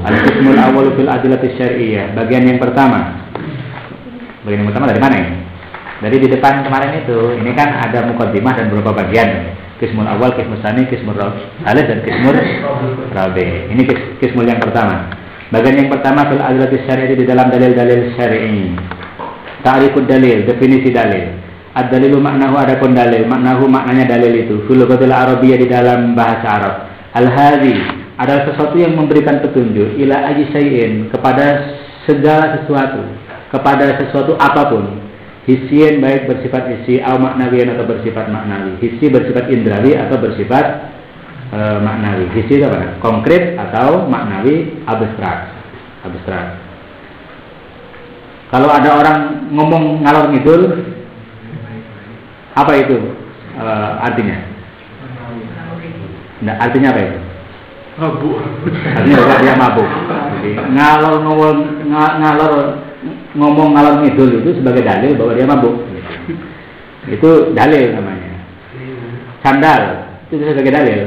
Al-qismul awwalu fil adillatis syar'iyyah. Bagian yang pertama. Bagian yang pertama dari mana ini? Dari di depan kemarin itu. Ini kan ada muqaddimah dan beberapa bagian. Qismul awal, qismul tsani, qismul tsalits dan qismul rabi'. Ini qismul yang pertama. Bagian yang pertama fil adillatis syar'iyyah di dalam dalil-dalil syar'i. Ta'rifud dalil, definisi dalil. Ad-dalilu maknahu adapun dalil, maknahu maknanya dalil itu. Fil lughatil arabiyyah di dalam bahasa Arab. Al-hadhi adalah sesuatu yang memberikan petunjuk ila ayyi syai'in kepada segala sesuatu, kepada sesuatu apapun. Hisian baik bersifat hisi atau maknawian atau bersifat maknawi. Hisi bersifat indrawi atau bersifat maknawi. Hisi itu apa? Konkret atau maknawi abstrak. Abstrak. Kalau ada orang ngomong ngalor ngidul, apa itu artinya? Nah, artinya apa itu? Mabuk. Artinya bahwa dia mabuk. Jadi ngomong ngalor ngidul itu sebagai dalil bahwa dia mabuk. Itu dalil namanya. Sandal itu sebagai dalil.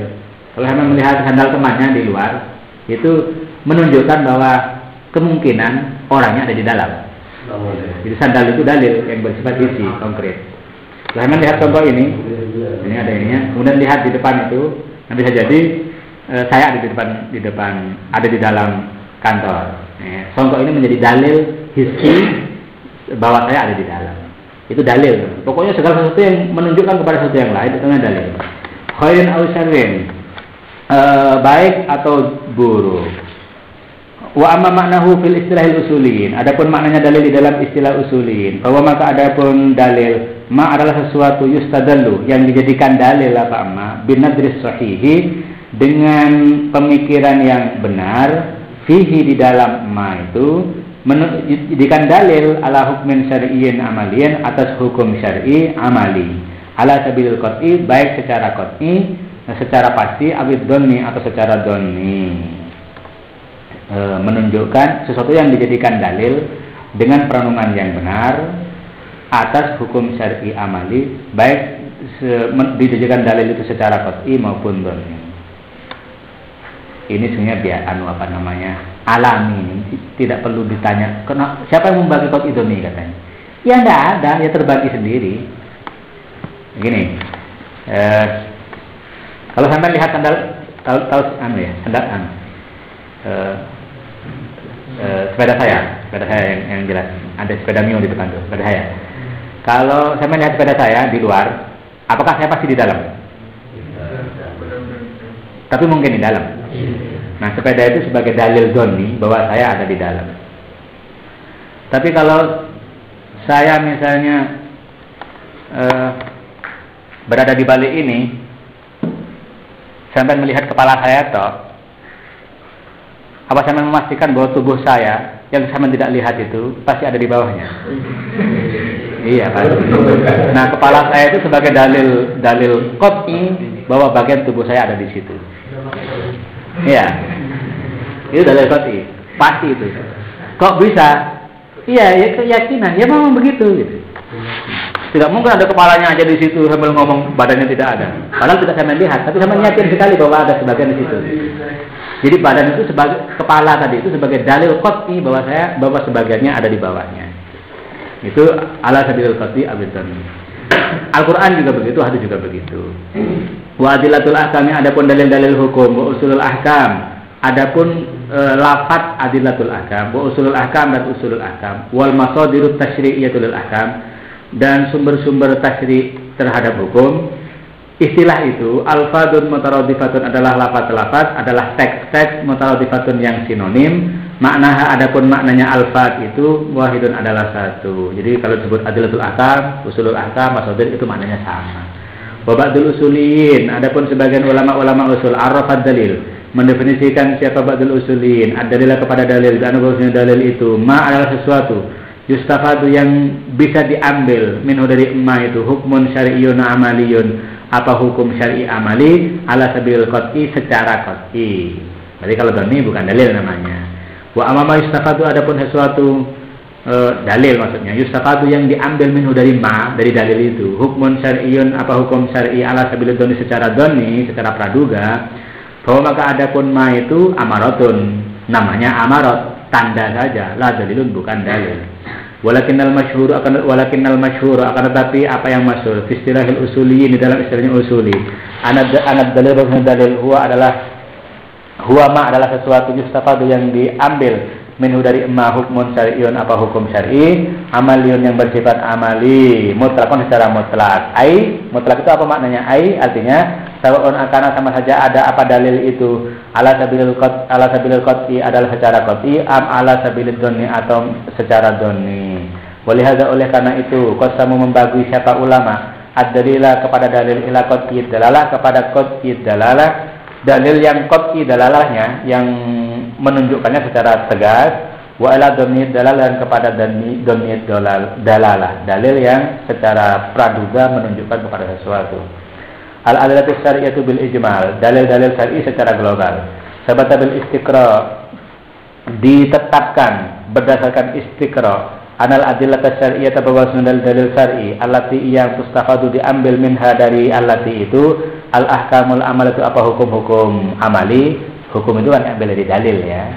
Kalau memang melihat sandal temannya di luar, itu menunjukkan bahwa kemungkinan orangnya ada di dalam. Jadi sandal itu dalil yang bersifat isi konkret. Kalau memang lihat contoh ini ada ininya. Kemudian lihat di depan itu, nanti bisa jadi saya ada di depan ada di dalam kantor. Contoh ini menjadi dalil hissi bahwa saya ada di dalam. Itu dalil. Pokoknya segala sesuatu yang menunjukkan kepada sesuatu yang lain itu namanya dalil. Khairin aw syarrin, baik atau buruk. Wa amma maknahu fil istilahil usulin. Adapun maknanya dalil di dalam istilah usulin, bahwa maka adapun dalil ma adalah sesuatu yustadallu yang dijadikan dalil apa amma binadris sahihi dengan pemikiran yang benar fihi di dalam ma itu menjadikan dalil ala hukmin syar'iyyin amaliyin atas hukum syar'i amali ala sabilil qat'i baik secara qat'i secara pasti awid dhanni atau secara dhanni menunjukkan sesuatu yang dijadikan dalil dengan perenungan yang benar atas hukum syar'i amali baik dijadikan dalil itu secara qat'i maupun dhanni. Ini sebenarnya biar alami ini tidak perlu ditanya siapa yang membagi qat'i dhanni katanya. Ya enggak ada, ya terbagi sendiri. Begini. Kalau sampai lihat sandal tahu sandal sepeda saya yang jelas ada sepeda Mio di depan tuh, sepeda saya. Kalau saya melihat sepeda saya di luar, apakah saya pasti di dalam? Tapi mungkin di dalam. Nah, sepeda itu sebagai dalil dhanni bahwa saya ada di dalam. Tapi kalau saya misalnya berada di balik ini, sampai melihat kepala saya toh, apa saya memastikan bahwa tubuh saya yang saya tidak lihat itu pasti ada di bawahnya? Iya kan? Nah, kepala saya itu sebagai dalil qat'i bahwa bagian tubuh saya ada di situ. Iya. Itu dalil qat'i. Pasti itu. Kok bisa? Iya, ya keyakinan. Ya memang begitu gitu. Tidak mungkin ada kepalanya aja di situ sambil ngomong badannya tidak ada. Padahal tidak saya melihat, tapi saya yakin sekali bahwa ada sebagian di situ. Jadi badan itu sebagai kepala tadi itu sebagai dalil qat'i bahwa sebagiannya ada di bawahnya. Itu ala sabilil qat'i abidan. Al-Qur'an juga begitu, hadis juga begitu. Wa adillatul ahkam, adapun dalil-dalil hukum, wa usulul ahkam. Adapun lafaz adillatul ahkam, wa usulul ahkam dan usulul ahkam, wal masadirut tasyri'iyatul ahkam dan sumber-sumber tasyri' terhadap hukum. Istilah itu alfadun mutaradifatun adalah lafaz-lafaz, adalah teks-teks mutaradifatun yang sinonim. Maknaha adapun maknanya alfad itu wahidun adalah satu. Jadi kalau disebut adillatul ahkam, usulul ahkam, masadir itu maknanya sama. Wa ba'dul usuliyin, adapun sebagian ulama-ulama usul arrafad dalil, mendefinisikan siapa ba'dul usuliyin, ad-dalilah kepada dalil, dan dalil itu ma adalah sesuatu yustafadu yang bisa diambil minhu dari ma itu hukmun syar'iyyun amaliyun, apa hukum syar'i amali ala sabil qat'i secara qat'i. Berarti kalau dhanni bukan dalil namanya. Wa amama yustafadu adapun sesuatu dalil maksudnya yustafadu yang diambil minhu dari ma dari dalil itu hukmun syar'iyyun apa hukum syar'i ala sabil dhanni secara dhanni secara praduga bahwa maka adapun ma itu amaratun namanya amarat, tanda saja, la dalilun, bukan dalil. Walakinnal masyhur akan tetapi apa yang masyhur fi istilahil usuliyyin, di dalam istilahnya usuli, anad dalil huwa ma adalah sesuatu yustafadu yang diambil minhu dari ma hukmun syar'iyyun, apa hukum syar'i, amaliyun yang bersifat amali, mutlakun secara mutlak. Mutlak itu apa maknanya? Artinya sawaun akana, sama saja ada apa dalil itu ala sabilil qat'i adalah secara qat'i, ala sabilid dhanni atau secara dhanni. Walihada, oleh karena itu qasamu membagi siapa ulama ad-dalila kepada dalil ila qat'i dalalah, kepada qat'i dalalah, dalil yang qat'i dalalahnya yang menunjukkannya secara tegas, wa ila dhanni dalalah, dan kepada dhanni dalalah, dalil yang secara praduga menunjukkan kepada sesuatu. Al-adillatu syar'iyyatu bil ijmal, dalil-dalil syar'i secara global. Sabata bil istiqra, ditetapkan berdasarkan istiqra, anal adillatu syar'iyyatu, bahwa dalil syar'i allati yang tustafadu diambil minha dari allati itu, al-ahkamul amal itu apa hukum-hukum amali. Hukum itu kan diambil dari dalil ya.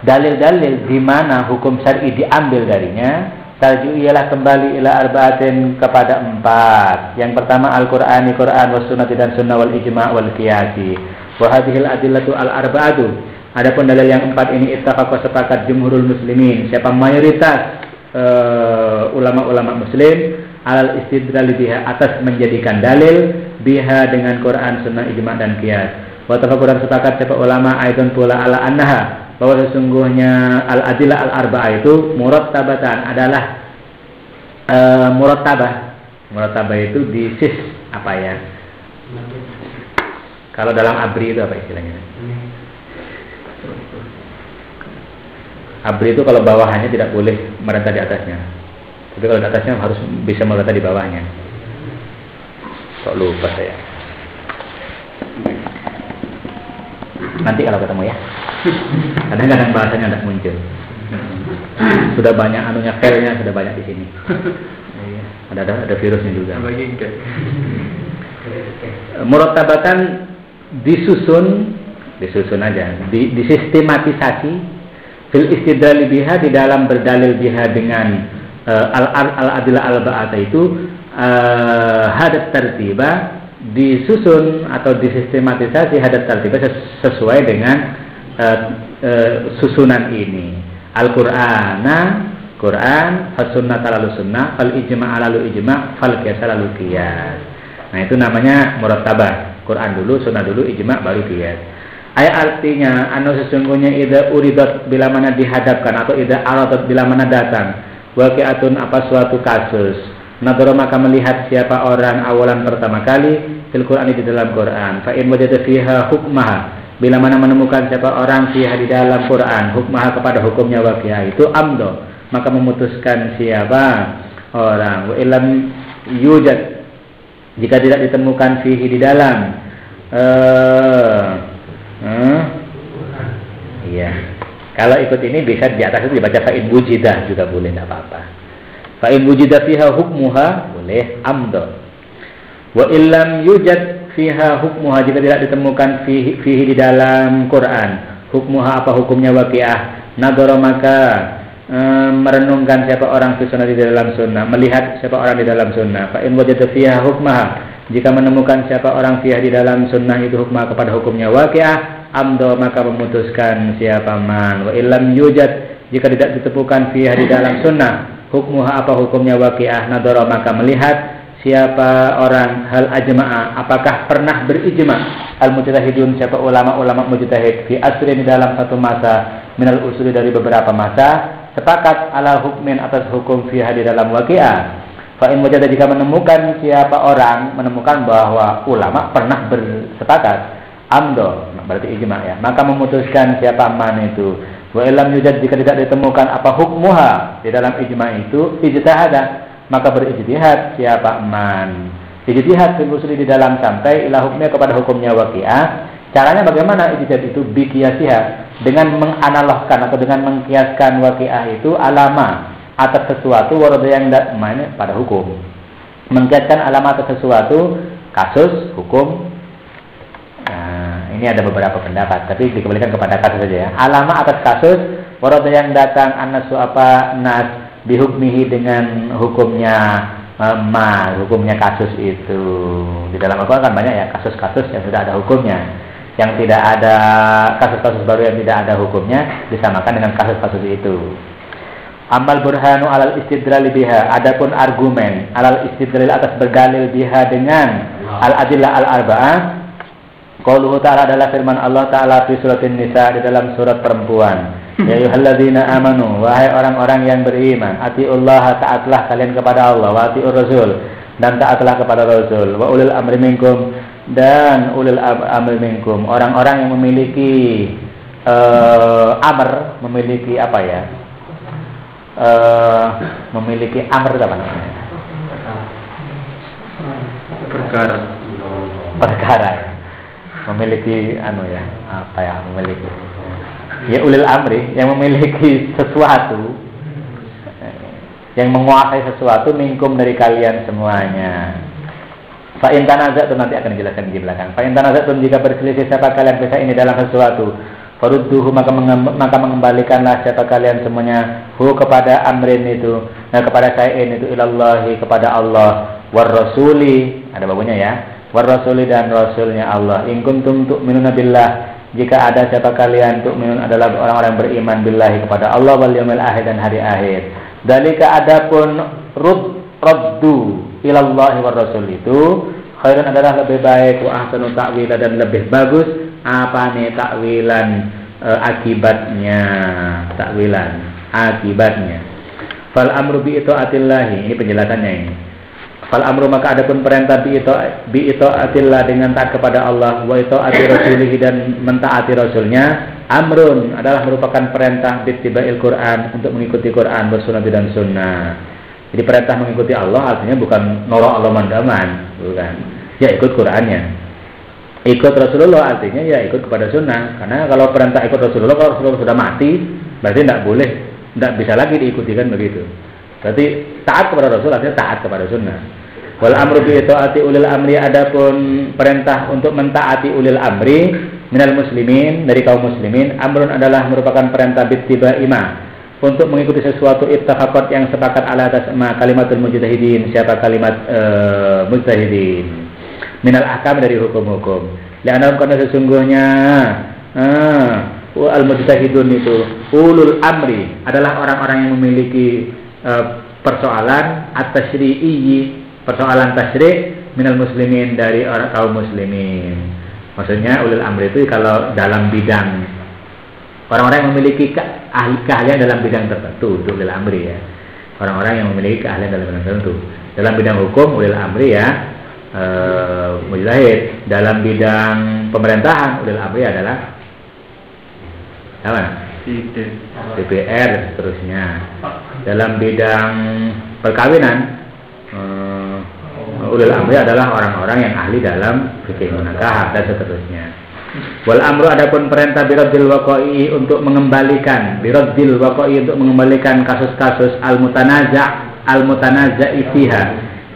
Dalil-dalil di mana hukum syar'i diambil darinya, tarju ialah kembali ila arba'atin, kepada 4. Yang pertama Al-Qur'an, was sunnati, dan sunnah, wal ijma' wal qiyasi. Wa hadhil adillatu al-arba'atu, adapun dalil yang 4 ini ittafaqa, sepakat jumhurul muslimin, siapa mayoritas ulama-ulama muslim, alal istidlal biha, atas menjadikan dalil biha dengan Quran, sunnah, ijma' dan qiyas. Wa tafakuran, sepakat siapa ulama aidon pula ala annaha, bahwa sesungguhnya al-adillah al-arba'ah itu murattabatan, adalah murattabah itu disis apa ya? Kalau dalam abri itu apa istilahnya? Abri itu kalau bawahannya tidak boleh merata di atasnya, tapi kalau di atasnya harus bisa merata di bawahnya. Kok lupa saya. Nanti kalau ketemu ya. Kadang-kadang bahasanya tidak muncul. Sudah banyak anunya, filenya sudah banyak di sini. Ada virusnya juga. Murattabatan, disusun aja, disistematisasi, fil istidlal biha, di dalam berdalil biha dengan al-adillah al-ba'ata itu, hadat tertiba, disusun atau disistematisasi, hadat tertiba, sesuai dengan susunan ini. Al-Qur'ana, Quran, fas-sunnah lalu sunnah, fal ijma' lalu ijma', fal qiyas lalu qiyas. Nah, itu namanya murattabah. Quran dulu, sunnah dulu, ijma' baru qiyas. Ayat artinya sesungguhnya idza uridat, bila mana dihadapkan, atau idza aradat, bila mana datang, waqi'atun, apa suatu kasus, nadhara, maka melihat siapa orang awalan pertama kali, fil Qur'an, di dalam Quran, fa in wajada fiha hukmaha, bila mana menemukan siapa orang fiha, di dalam Quran, hukmaha, kepada hukumnya waqi'ah itu, amdo, maka memutuskan siapa orang. Wa illam yujad, jika tidak ditemukan fihi, di dalam iya. Kalau ikut ini bisa di atas itu dibaca fa'in wujidah juga boleh, tidak apa-apa. Fa'in wujidah fiha hukmuha, boleh amdo. Wa illam yujad fiha hukmuha, jika tidak ditemukan fihi di dalam Quran, hukmuha, apa hukumnya waqi'ah, nadhara, maka merenungkan siapa orang fi sunnah, di dalam sunnah, melihat siapa orang di dalam sunnah. Fa'in wajada fiha hukmaha, jika menemukan siapa orang fiha di dalam sunnah itu hukmah, kepada hukumnya waqi'ah, amdo, maka memutuskan siapa man. Wa illam yujad, jika tidak ditemukan fiha di dalam sunnah, hukmuha, apa hukumnya waqi'ah, nadhara, maka melihat siapa orang, hal ajma'a, apakah pernah berijma', al mujtahidun, siapa ulama-ulama mujtahid, fi asrin, di dalam satu masa, minal usuli, dari beberapa masa, sepakat ala hukmin, atas hukum fiha, di dalam waqi'ah. Fa in wajada, jika menemukan siapa orang, menemukan bahwa ulama pernah bersepakat, amdo, berarti ijma' ya, maka memutuskan siapa man itu. Wa illam yujad, jika tidak ditemukan apa hukmuha, di dalam ijma' itu, ijtihada, maka berijtihad siapa man. Ijtihad fil usuli, di dalam sampai ila hukmnya, kepada hukumnya waqi'ah. Caranya bagaimana ijtihad itu? Bi qiyasiha, dengan menganalogkan atau dengan mengkiaskan waqi'ah itu alama, atas sesuatu, warada yang mana pada hukum. Mengkiaskan alama atas sesuatu, kasus, hukum. Nah, ini ada beberapa pendapat, tapi dikembalikan kepada kasus saja ya. Alama atas kasus warada yang datang an-nasu apa nas bihukmihi dengan hukumnya hukumnya kasus itu. Di dalam Al-Qur'an kan banyak ya kasus-kasus yang sudah ada hukumnya. Yang tidak ada kasus-kasus baru yang tidak ada hukumnya disamakan dengan kasus-kasus itu. Amal burhanu alal istidlal biha, adapun argumen alal istidlal atas berdalil biha dengan al-adillah al-arba'ah. Qauluhu ta'ala adalah firman Allah Ta'ala fi suratin Nisa di dalam surat perempuan. Ya ayyuhalladzina amanu, wahai orang-orang yang beriman, atiullaha, taatlah kalian kepada Allah, wa atiur rasul, dan taatlah kepada Rasul, wa ulil amri minkum, dan ulil amri minkum, orang-orang yang memiliki amr, memiliki apa ya? Memiliki amr apa namanya? Perkara. Memiliki memiliki. Ya ulil amri, yang memiliki sesuatu, yang menguasai sesuatu minkum dari kalian semuanya. Fa in tanaza'tum, nanti akan dijelaskan di belakang. Fa in tanaza'tum, jika berselisih siapa kalian bisa ini dalam sesuatu, farudduhu, maka mengembalikanlah siapa kalian semuanya kepada amrin itu, kepada syai'in itu, ilallahi, kepada Allah, war rasuli, ada babunya ya, war rasuli, dan rasulnya Allah. In kuntum tu'minuna billah, jika ada siapa kalian tu'minun adalah orang-orang beriman billahi, kepada Allah, wal yaumil akhir, dan hari akhir. Dalika adapun raddu ilallahi war rasul itu khairun adalah lebih baik, wa ahsanu ta'wila, dan lebih bagus apa nih takwilan akibatnya, fal amru bi itaatillahi, ini penjelasannya ini. Fal amru, maka adapun perintah bi itaatillah, dengan taat kepada Allah, wa itaati rasulihi, dan mentaati rasulnya, amrun adalah merupakan perintah bittibail Quran, untuk mengikuti Quran, bersunnah dan sunnah. Jadi perintah mengikuti Allah artinya bukan noro Allah mandaman, bukan. Ya ikut Qurannya. Ikut Rasulullah artinya ya ikut kepada sunnah. Karena kalau perintah ikut Rasulullah, kalau Rasulullah sudah mati, berarti tidak bisa lagi diikuti, kan begitu. Berarti taat kepada Rasul artinya taat kepada sunnah. Wal amru bi taati ulil amri, adapun perintah untuk mentaati ulil amri minal muslimin, dari kaum muslimin, amrun adalah merupakan perintah bittiba imam, untuk mengikuti sesuatu ittafaqat yang sepakat ala atas kalimatul mujtahidin, siapa kalimat mujtahidin, minal ahkam, dari hukum-hukum. Li'annahum, karena sesungguhnya al mujtahidun itu ulul amri, adalah orang-orang yang memiliki persoalan at-tasyri'i, persoalan tasyri' minal muslimin, dari orang kaum muslimin. Maksudnya ulul amri itu kalau dalam bidang orang-orang yang memiliki keahlian dalam bidang tertentu, itu ulil amri ya. Orang-orang yang memiliki keahlian dalam bidang tertentu. Dalam bidang hukum ulil amri ya, mujtahid. Dalam bidang pemerintahan ulil amri adalah apa? DPR dan seterusnya. Dalam bidang perkawinan ulil amri adalah orang-orang yang ahli dalam fikih munakahah dan seterusnya. Wal amru, adapun perintah biraddil waqa'i, untuk mengembalikan kasus-kasus al mutanaza'i fiha,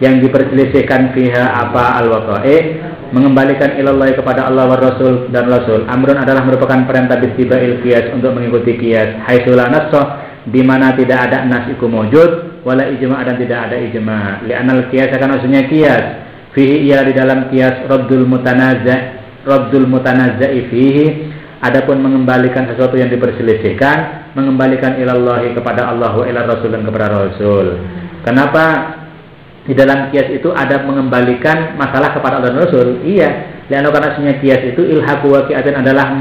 yang diperselisihkan fiha apa al waqa'i, mengembalikan ilallah, kepada Allah wa rasul, dan rasul. Amrun adalah merupakan perintah bittibail qiyas, untuk mengikuti qiyas, haitsu la nassa, di mana tidak ada nas iku mawjud, wala ijma', dan tidak ada ijma'. Li'anal qiyas, akan maksudnya qiyas fihi, ia di dalam qiyas raddul mutanaza'i fihi, adapun mengembalikan sesuatu yang diperselisihkan, mengembalikan ilallahi, kepada Allah, wa ila rasul, dan kepada rasul. Kenapa di dalam kias itu ada mengembalikan masalah kepada Allah dan Rasul? Iya, karena sebenarnya kias itu ilhaqu waqi'atin, adalah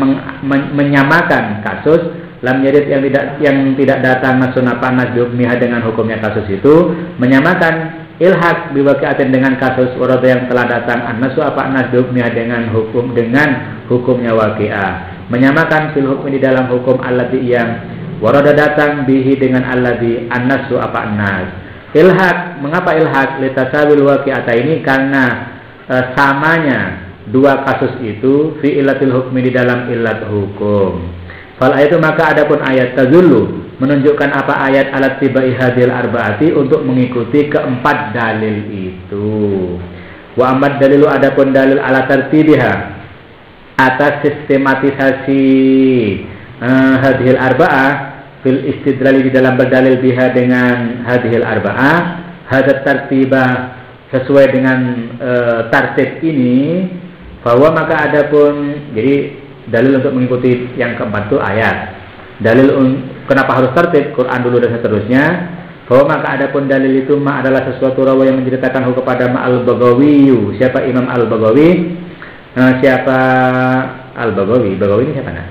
menyamakan kasus lam yarid, yang tidak datang nasun apa nas bihukmiha, dengan hukumnya kasus itu, menyamakan ilhaq biwaqi'atin, dengan kasus warada yang telah datang an-nasu apa nas bihukmiha, dengan hukumnya waqi'ah, menyamakan fil hukmi, di dalam hukum alladzi yang warada datang bihi, dengan alladzi an-nasu apa nas. Ilhaq, mengapa ilhaq? Litasawil waqi'ata, ini karena samanya dua kasus itu fi illatil hukmi, di dalam illat hukum. Fal ayatu, maka adapun ayat tazullu, menunjukkan apa ayat alat tibai hadil arbaati, untuk mengikuti keempat dalil itu. Wa amad dalilu, adapun dalil ala tartibiha, atas sistematisasi hadhil arba'ah fil istidlali di dalam berdalil biha dengan hadhil arba'ah hadat tartibah sesuai dengan tartib ini, bahwa maka adapun, jadi dalil untuk mengikuti yang keempat itu ayat, dalil kenapa harus tartib Quran dulu dan seterusnya, bahwa maka adapun dalil itu adalah sesuatu rawi yang menceritakan kepada Al-Baghawi. Siapa Imam Al-Baghawi? Siapa Al-Baghawi? Baghawi ini siapa nak?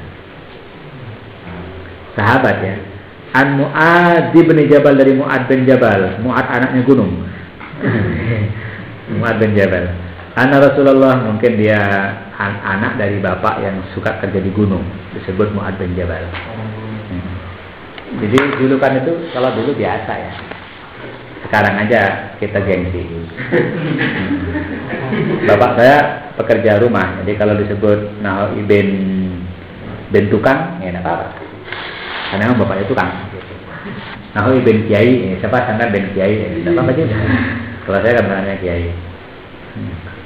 Sahabat ya. An Mu'ad bin Jabal, dari Mu'ad bin Jabal. Mu'ad anaknya gunung. Mu'ad bin Jabal. Anna Rasulullah, mungkin dia anak dari bapak yang suka kerja di gunung, disebut Mu'ad bin Jabal. Jadi julukan itu kalau dulu biasa ya. Sekarang aja kita gengsi. Bapak saya pekerja rumah, jadi kalau disebut Nawawi bin tukang, ya enggak apa-apa. Karena memang bapaknya tukang. Nawawi bin kiai, siapa sangka bin kiai, enggak apa-apa juga. Kalau saya kan namanya kiai.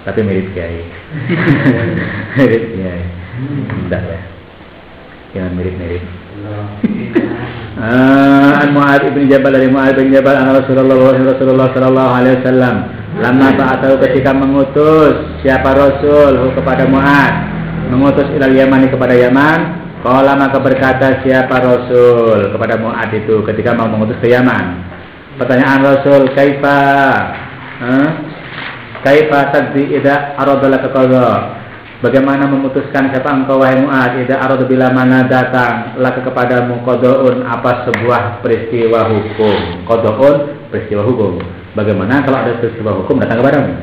Tapi mirip kiai. Mirip kiai. Enggak ya. Jangan mirip-mirip. An Mu'ad bin Jabal, dari Mu'ad bin Jabal an Rasulullah sallallahu alaihi wasallam, lama ba'athu, ketika mengutus siapa Rasul kepada Mu'ad, mengutus ilal Yamani, kepada Yaman, qala maka berkata siapa Rasul kepada Mu'ad itu ketika mau mengutus ke Yaman. Pertanyaan Rasul, kaifa tadzi idza aradalaka qadha, bagaimana memutuskan siapa engkau wahai Mu'ad, idza arada, bila mana datang laka kepadamu qada'un, apa sebuah peristiwa hukum. Qada'un, peristiwa hukum. Bagaimana kalau ada peristiwa hukum datang kepadamu?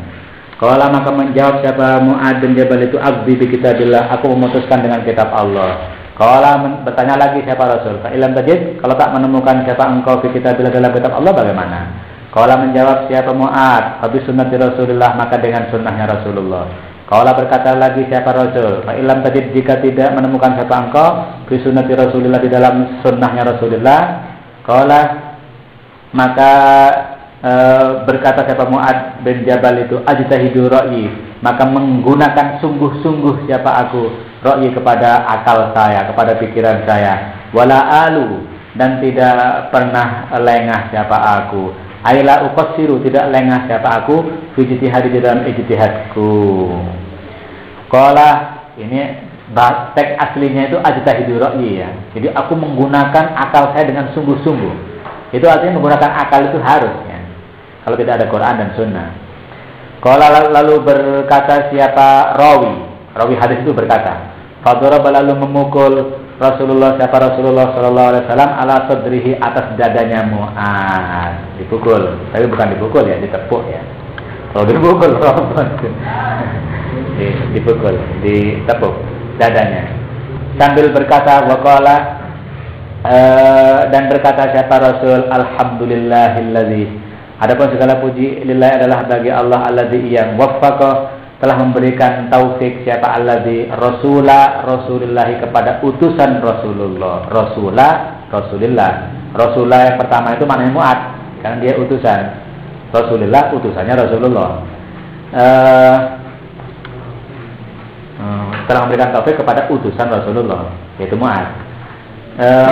Qala maka menjawab siapa Mu'ad bin Jabal itu, aqdi bi kitabillah, aku memutuskan dengan kitab Allah. Qala bertanya lagi siapa Rasul, fa ilam tajid, kalau tak menemukan siapa engkau fi kitabillah, dalam kitab Allah, bagaimana? Qala menjawab siapa Mu'ad, habis sunnati Rasulullah, maka dengan sunnahnya Rasulullah. Qala berkata lagi siapa Rasul, fa ilam tajid, jika tidak menemukan siapa engkau fi sunnati Rasulullah, di dalam sunnahnya Rasulullah. Qala maka berkata siapa Mu'ad bin Jabal itu, ajtahidu ra'yi, maka menggunakan sungguh-sungguh siapa aku ra'yi, kepada akal saya, kepada pikiran saya, wala alu, dan tidak pernah lengah siapa aku, aila uqassiru, tidak lengah siapa aku, fi ijtihadi, di dalam ijtihadku. Qala, ini teks aslinya itu ajtahidu ra'yi ya. Jadi aku menggunakan akal saya dengan sungguh-sungguh. Itu artinya menggunakan akal itu harus ya, kalau tidak ada Quran dan Sunnah. Qala, lalu berkata siapa rawi hadis itu berkata, fadaraba, lalu memukul Rasulullah, siapa Rasulullah sallallahu alaihi wasallam, ala sadrihi, atas dadanya Mu'ad. Dipukul, tapi bukan dipukul ya, ditepuk ya. Kalau dipukul dipukul, ditepuk dadanya. Sambil berkata waqala, dan berkata siapa Rasul, alhamdulillahilladzi, adapun segala puji lillahi adalah bagi Allah, alladzi yang waffaqah, telah memberikan taufik siapa alladzi Rasulullah kepada utusan Rasulullah. Rasulullah yang pertama itu maknanya Mu'ad, karena dia utusan. Rasulullah utusannya Rasulullah. Telah memberikan taufik kepada utusan Rasulullah, yaitu Mu'ad.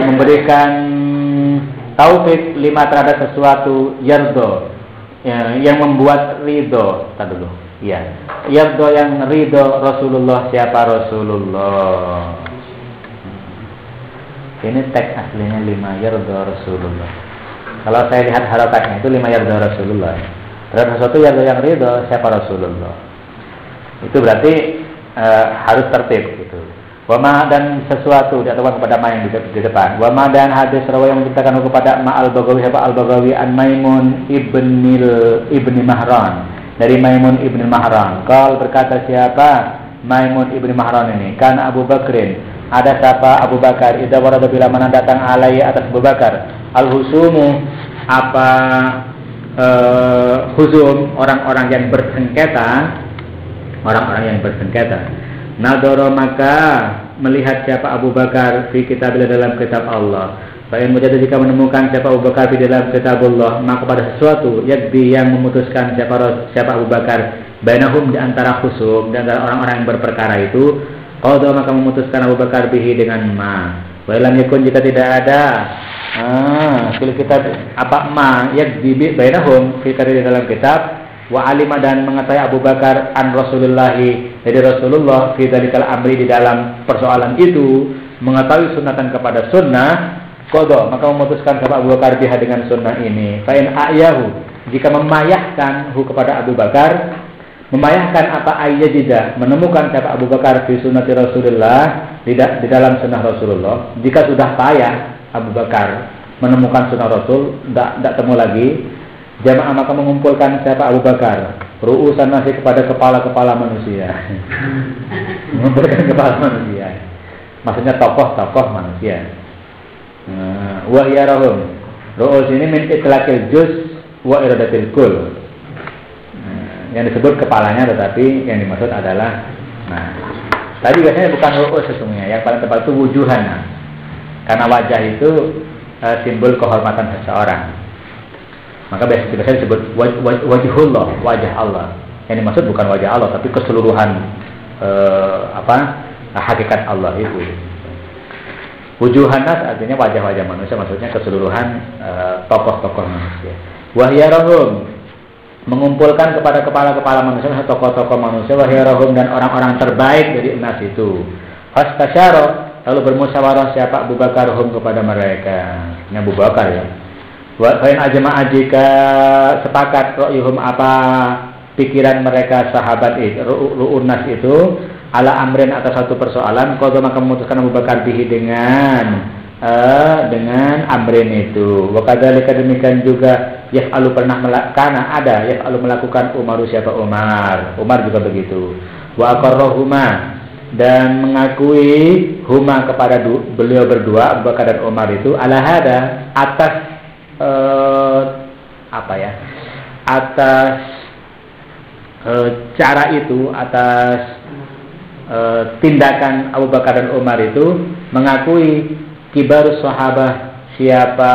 Memberikan taufik lima terhadap sesuatu yardo, yang membuat ridho. Dulu ya, yardo, yang ridho Rasulullah, siapa Rasulullah. Ini teks aslinya lima yardo Rasulullah. Kalau saya lihat harokatnya itu lima yardo Rasulullah, terhadap sesuatu yardo, yang ridho siapa Rasulullah. Itu berarti harus tertib gitu. Wama, dan sesuatu diatakan kepada ma yang di depan. Wama, dan hadis rawi yang menceritakan kepada ma al-Baghawi, siapa al-Baghawi, an Maimun ibni Mahran, dari Maimun ibni Mahran. Qal, berkata siapa Maimun ibni Mahran ini, kan Abu Bakrin, ada siapa Abu Bakar, idza warada, bila mana datang alai, atas Abu Bakar, al-husumu, apa huzum, orang-orang yang bersengketa, nadoro, maka melihat siapa Abu Bakar fi kitabillah, dalam kitab Allah. Fa in wajada, jika menemukan siapa Abu Bakar di dalam kitabullah, maka pada sesuatu yakdi, yang memutuskan siapa Abu Bakar, bainahum, di antara khusum, di antara orang-orang yang berperkara itu, Qadha maka memutuskan Abu Bakar bihi dengan ma. Wa lam yakun jika tidak ada fil kitab apa ma yakdibi bainahum fi di dalam kitab wa alima dan mengetahui Abu Bakar an Rasulullah dari Rasulullah fi dzalikal amri di dalam persoalan itu mengetahui sunatan kepada sunnah qadha maka memutuskan kepada Abu Bakar biha dengan sunnah ini fa in ayahu jika memayahkan kepada Abu Bakar memayahkan apa ayyajida menemukan siapa Abu Bakar fi sunnati Rasulullah di dalam sunnah Rasulullah jika sudah payah Abu Bakar menemukan sunnah Rasul tidak temu lagi jamaah maka mengumpulkan siapa Abu Bakar ru'usan nasi kepada kepala-kepala manusia mengumpulkan kepala manusia maksudnya tokoh-tokoh manusia wa yarahum ru'us ini min itlaqil juz wa iradatil kull yang disebut kepalanya tetapi yang dimaksud adalah tadi biasanya bukan ru'us sesungguhnya yang paling tepat itu wujuhan karena wajah itu simbol kehormatan seseorang maka biasanya disebut wajhullah wajah Allah yang dimaksud bukan wajah Allah tapi keseluruhan hakikat Allah itu wujuhan nas artinya wajah-wajah manusia maksudnya keseluruhan tokoh-tokoh manusia wahyarahum mengumpulkan kepada kepala-kepala manusia tokoh-tokoh manusia wahyarahum dan orang-orang terbaik dari umat itu fastasyara lalu bermusyawarah siapa Abu Bakar hum kepada mereka ini Abu Bakar ya wa in ajma'a jika sepakat ra'yuhum apa pikiran mereka sahabat itu ru'unas itu ala amrin atas satu persoalan qadha maka memutuskan Abu Bakar bihi dengan amrin itu wa kadzalika demikian juga yaf'alu pernah melakukan Umar siapa Umar juga begitu wa aqarrahuma dan mengakui huma kepada beliau berdua Abu Bakar dan Umar itu ala hada atas cara itu atas tindakan Abu Bakar dan Umar itu mengakui kibarus sahabah siapa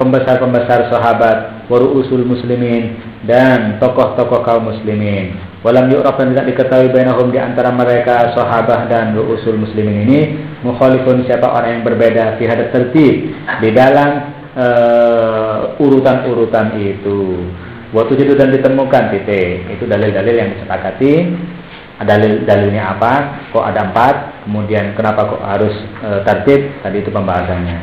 pembesar-pembesar sahabat waru'usul muslimin dan tokoh-tokoh kaum muslimin walam yu'raf dan tidak diketahui bainahum di antara mereka sahabah dan ru'usul muslimin ini mukhalifun siapa orang yang berbeda fi hadat tertib di dalam urutan-urutan itu waktu itu dan ditemukan titik itu dalil-dalil yang disepakati dalilnya apa kok ada 4 kemudian kenapa kok harus tertib tadi itu pembahasannya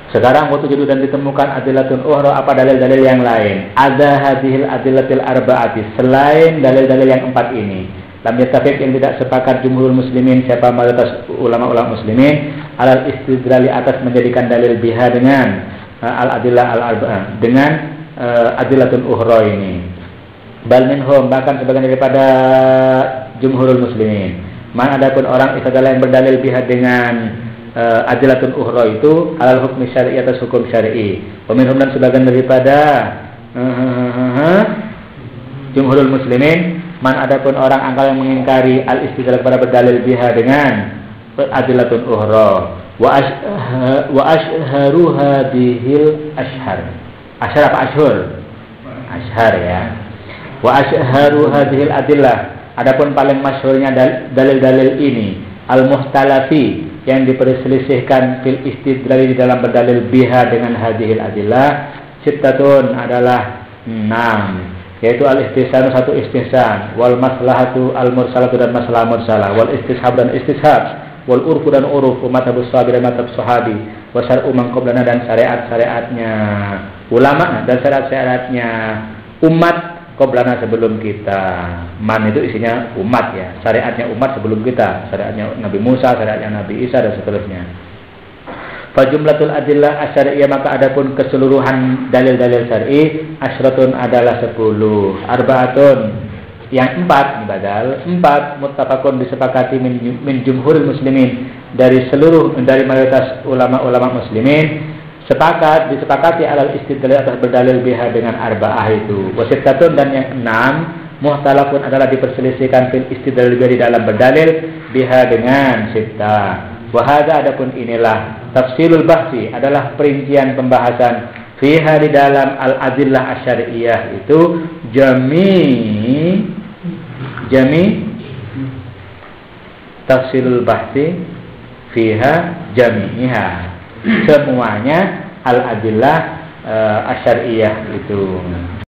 sekarang waktu itu dan ditemukan adilatun ukhra apa dalil-dalil yang lain ada hadhil adilatil arba'ati selain dalil-dalil yang 4 ini lam yattafiq yang tidak sepakat jumhurul muslimin siapa mayoritas ulama-ulama muslimin alal istidlali atas menjadikan dalil biha dengan al-adillah al-arba'ah dengan adilatun ukhra ini bal minhum bahkan sebagian daripada jumhurul muslimin man adapun orang istidlal yang berdalil biha dengan adilatun ukhra itu alal hukmi syar'i atas hukum syar'i wa minhum dan sebagian daripada jumhurul muslimin man adapun orang angkal yang mengingkari al-istidlal kepada berdalil biha dengan adilatun ukhra wa ashharu hadhil ashhar apa ashhar ya wa ashharu hadhil adillah adapun paling masyhurnya dalil-dalil ini al-muhtalafi yang diperselisihkan fil istidlal di dalam berdalil biha dengan hadhil adillah sittatun adalah 6 yaitu al-istihsan satu istihsan wal maslahatu al-mursalatu dan masalah mursalah wal istishab dan istishab wal urfu dan uruf madhabus sahabi dan madhab sahabi wa syar'u man qablana dan syariat-syariatnya ulama dan syariat-syariatnya umat qablana sebelum kita man itu isinya umat ya syariatnya umat sebelum kita syariatnya Nabi Musa syariatnya Nabi Isa dan seterusnya fa jumlatul adillah asyariyah maka adapun keseluruhan dalil-dalil syar'i asyratun adalah 10 arba'atun yang 4 badal 4 muttafaqun disepakati min jumhuril muslimin dari mayoritas ulama-ulama muslimin disepakati alal istidlal atas berdalil biha dengan arba'ah itu wasittatun dan yang 6 muhtalafun adalah diperselisihkan fil istidlal biha di dalam berdalil biha dengan sitta wa hadza adapun inilah tafsilul bahsi adalah perincian pembahasan fiha di dalam al-adillah asyariyah itu jami tafsilul bahsi fiha jami'iha, semuanya al-adillah asyariyah itu.